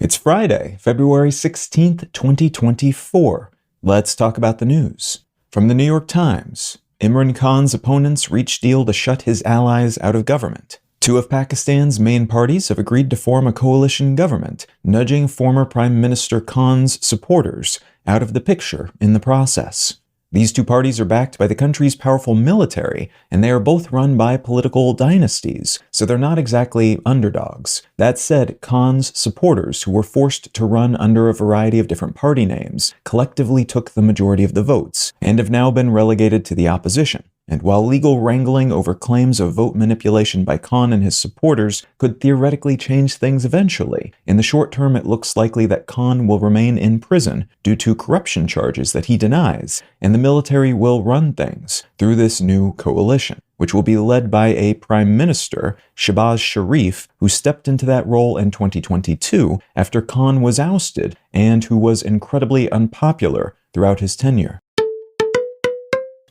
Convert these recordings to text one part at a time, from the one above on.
It's Friday, February 16th, 2024. Let's talk about the news. From the New York Times, Imran Khan's opponents reach deal to shut his allies out of government. Two of Pakistan's main parties have agreed to form a coalition government, nudging former Prime Minister Khan's supporters out of the picture in the process. These two parties are backed by the country's powerful military, and they are both run by political dynasties, so they're not exactly underdogs. That said, Khan's supporters, who were forced to run under a variety of different party names, collectively took the majority of the votes, and have now been relegated to the opposition. And while legal wrangling over claims of vote manipulation by Khan and his supporters could theoretically change things eventually, in the short term it looks likely that Khan will remain in prison due to corruption charges that he denies, and the military will run things through this new coalition, which will be led by a Prime Minister, Shehbaz Sharif, who stepped into that role in 2022 after Khan was ousted and who was incredibly unpopular throughout his tenure.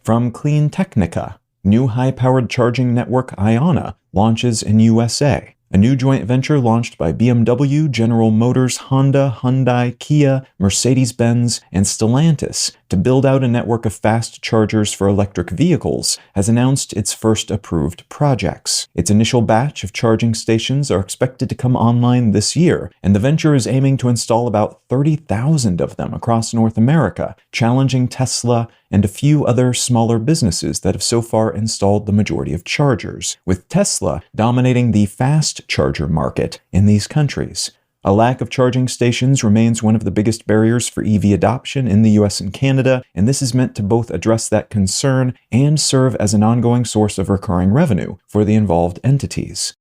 From Clean Technica, new high-powered charging network Iona launches in USA. A new joint venture launched by BMW, General Motors, Honda, Hyundai, Kia, Mercedes-Benz, and Stellantis to build out a network of fast chargers for electric vehicles has announced its first approved projects. Its initial batch of charging stations are expected to come online this year, and the venture is aiming to install about 30,000 of them across North America, challenging Tesla and a few other smaller businesses that have so far installed the majority of chargers, with Tesla dominating the fast charger market in these countries. A lack of charging stations remains one of the biggest barriers for EV adoption in the US and Canada, and this is meant to both address that concern and serve as an ongoing source of recurring revenue for the involved entities.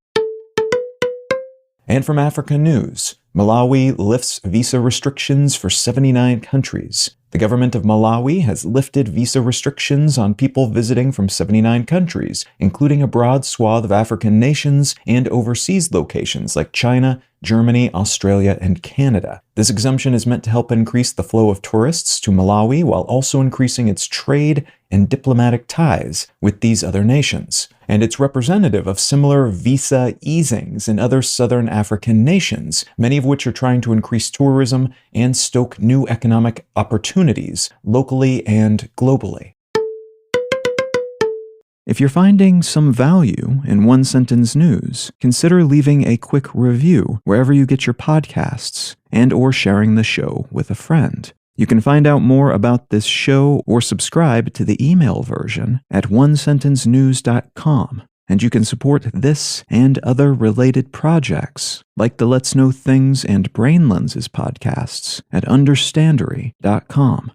And from Africa News, Malawi lifts visa restrictions for 79 countries. The government of Malawi has lifted visa restrictions on people visiting from 79 countries, including a broad swath of African nations and overseas locations like China, Germany, Australia, and Canada. This exemption is meant to help increase the flow of tourists to Malawi while also increasing its trade and diplomatic ties with these other nations. And it's representative of similar visa easings in other southern African nations, many of which are trying to increase tourism and stoke new economic opportunities locally and globally. If you're finding some value in One Sentence News, consider leaving a quick review wherever you get your podcasts and/or sharing the show with a friend. You can find out more about this show or subscribe to the email version at onesentencenews.com. And you can support this and other related projects, like the Let's Know Things and Brain Lenses podcasts at understandery.com.